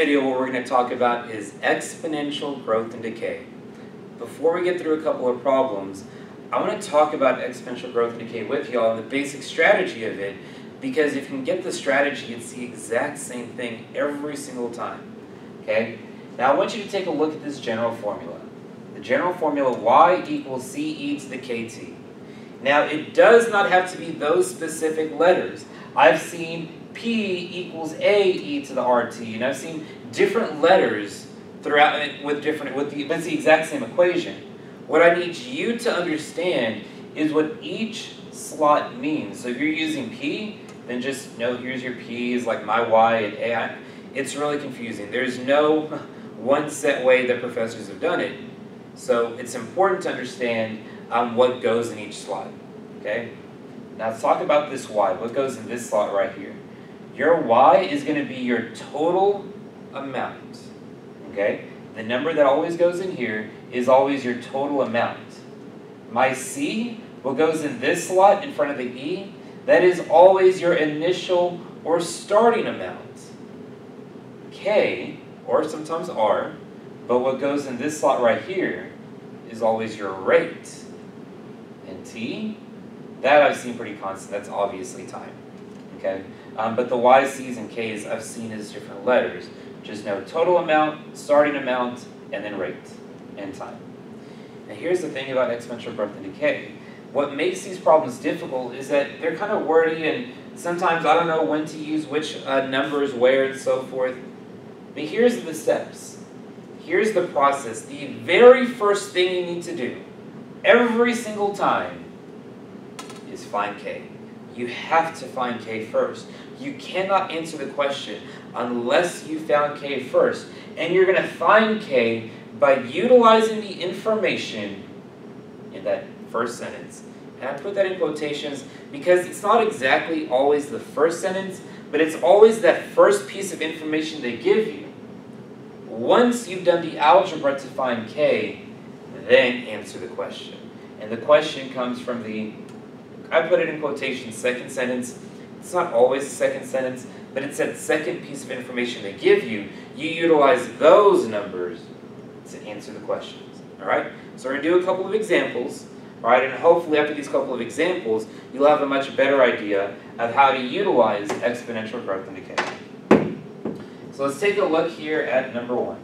video, what we're going to talk about is exponential growth and decay. Before we get through a couple of problems, I want to talk about exponential growth and decay with y'all and the basic strategy of it, because if you can get the strategy, it's the exact same thing every single time. Okay? Now I want you to take a look at this general formula. The general formula y equals ce to the kt. Now it does not have to be those specific letters. I've seen P equals AE to the RT, and I've seen different letters throughout it but it's the exact same equation. What I need you to understand is what each slot means. So if you're using P, then just know here's your P is like my Y and AI. It's really confusing. There's no one set way that professors have done it. So it's important to understand what goes in each slot. Okay? Now let's talk about this Y. What goes in this slot right here? Your Y is going to be your total amount. Okay? The number that always goes in here is always your total amount. My C, what goes in this slot in front of the E, that is always your initial or starting amount. K, or sometimes R, but what goes in this slot right here is always your rate. And T, that I've seen pretty constant. That's obviously time. Okay? But the Y's, C's, and K's I've seen as different letters. Just know total amount, starting amount, and then rate and time. Now here's the thing about exponential growth and decay. What makes these problems difficult is that they're kind of wordy, and sometimes I don't know when to use which numbers where and so forth. But here's the steps. Here's the process. The very first thing you need to do every single time is find K. You have to find K first. You cannot answer the question unless you found K first. And you're going to find K by utilizing the information in that first sentence. And I put that in quotations because it's not exactly always the first sentence, but it's always that first piece of information they give you. Once you've done the algebra to find K, then answer the question. And the question comes from the, I put it in quotations, second sentence. It's not always the second sentence, but it's that second piece of information they give you. You utilize those numbers to answer the questions. Alright? So we're going to do a couple of examples. Alright, and hopefully after these couple of examples, you'll have a much better idea of how to utilize exponential growth and decay. So let's take a look here at number one.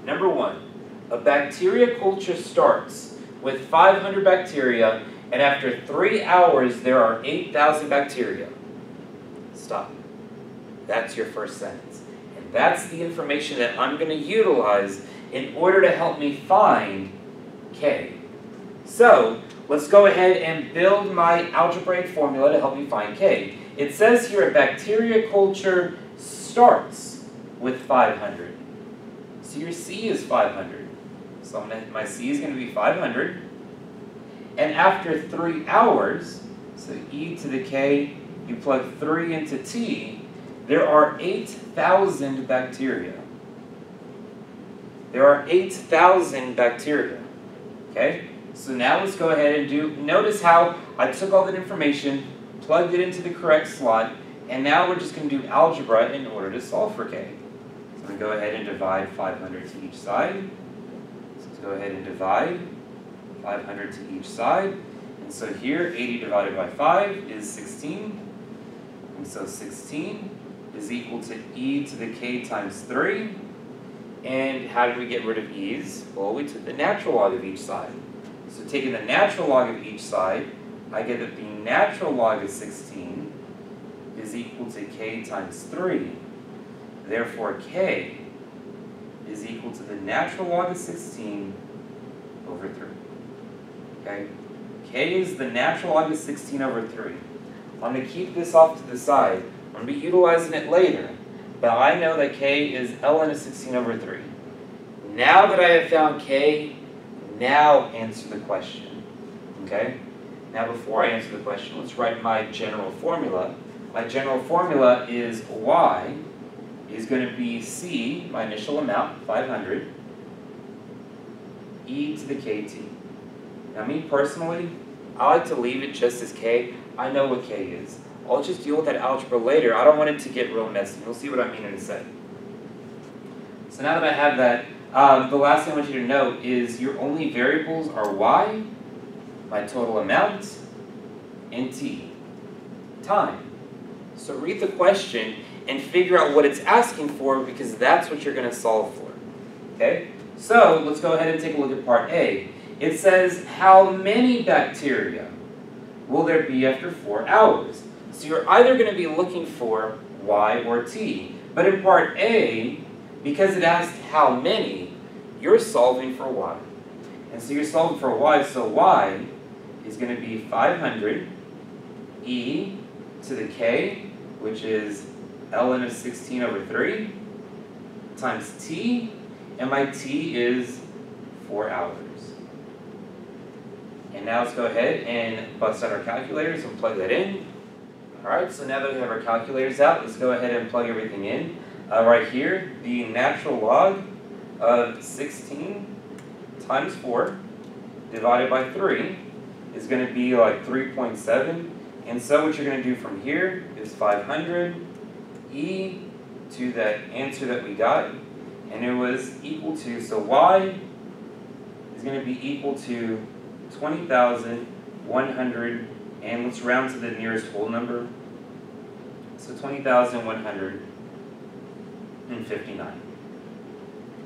Number one, a bacteria culture starts with 500 bacteria, and after 3 hours there are 8,000 bacteria. Stop. That's your first sentence. And that's the information that I'm going to utilize in order to help me find K. So, let's go ahead and build my algebraic formula to help me find K. It says here a bacteria culture starts with 500. So your C is 500. So my C is going to be 500. And after 3 hours, so E to the K, you plug 3 into T, there are 8,000 bacteria. There are 8,000 bacteria. Okay? So now let's go ahead and do, notice how I took all that information, plugged it into the correct slot, and now we're just going to do algebra in order to solve for K. So I'm going to go ahead and divide 500 to each side. So let's go ahead and divide 500 to each side. And so here, 80 divided by 5 is 16. And so 16 is equal to e to the k times 3. And how did we get rid of e's? Well, we took the natural log of each side. So taking the natural log of each side, I get that the natural log of 16 is equal to k times 3. Therefore, k is equal to the natural log of 16 over 3. Okay? K is the natural log of 16 over 3. I'm going to keep this off to the side. I'm going to be utilizing it later. But I know that K is ln of 16 over 3. Now that I have found K, now answer the question. Okay? Now before I answer the question, let's write my general formula. My general formula is Y is going to be C, my initial amount, 500, e to the kt. Now me personally, I like to leave it just as K. I know what K is. I'll just deal with that algebra later. I don't want it to get real messy. You'll see what I mean in a second. So now that I have that, the last thing I want you to note is your only variables are y, my total amount, and t, time. So read the question and figure out what it's asking for, because that's what you're going to solve for. Okay? So let's go ahead and take a look at part A. It says, how many bacteria will there be after 4 hours? So you're either going to be looking for y or t. But in part A, because it asked how many, you're solving for y. And so you're solving for y, so y is going to be 500 e to the k, which is ln of 16 over 3, times t, and my t is 4 hours. And now let's go ahead and bust out our calculators and plug that in. Alright, so now that we have our calculators out, let's go ahead and plug everything in. Right here, the natural log of 16 times 4 divided by 3 is going to be like 3.7. And so what you're going to do from here is 500 e to that answer that we got. And it was equal to, so y is going to be equal to 20,100, and let's round to the nearest whole number. So 20,159.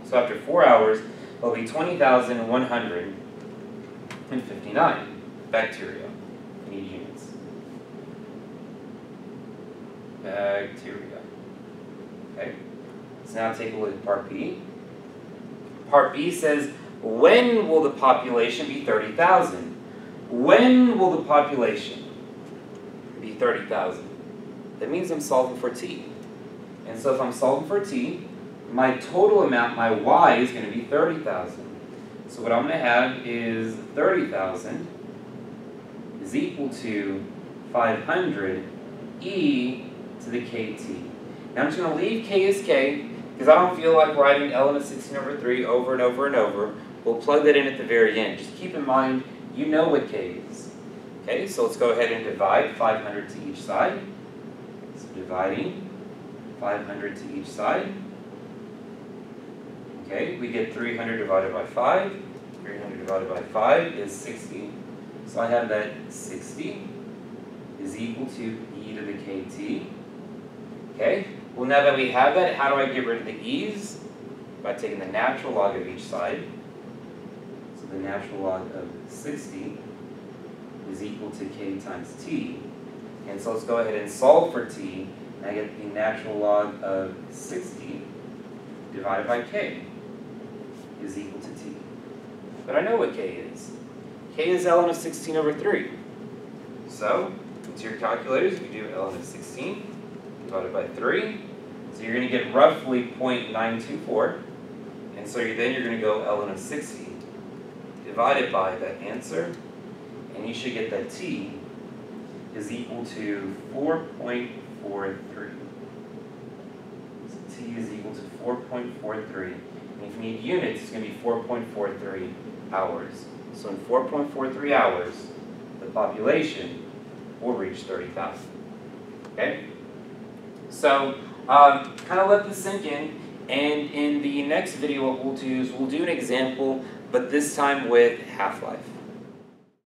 So after 4 hours, it'll be 20,159 bacteria. We need units. Bacteria. Okay. Let's now take a look at part B. Part B says, when will the population be 30,000? When will the population be 30,000? That means I'm solving for t. And so if I'm solving for t, my total amount, my y, is going to be 30,000. So what I'm going to have is 30,000 is equal to 500 e to the kt. Now I'm just going to leave k as k, because I don't feel like writing ln of 16 over 3 over and over and over. We'll plug that in at the very end. Just keep in mind, you know what k is. Okay, so let's go ahead and divide 500 to each side. So dividing 500 to each side. Okay, we get 300 divided by 5. 300 divided by 5 is 60. So I have that 60 is equal to e to the kt. Okay, well now that we have that, how do I get rid of the e's? By taking the natural log of each side. So the natural log of 60 is equal to k times t. And so let's go ahead and solve for t. And I get the natural log of 60 divided by k is equal to t. But I know what k is. K is ln of 16 over 3. So, into your calculators, we do ln of 16 divided by 3. So you're going to get roughly 0.924. And so then you're going to go ln of 60 divided by that answer. And you should get that t is equal to 4.43. So t is equal to 4.43. And if you need units, it's going to be 4.43 hours. So in 4.43 hours, the population will reach 30,000. Okay? So, kind of let this sink in. And in the next video, what we'll do is we'll do an example, but this time with half-life.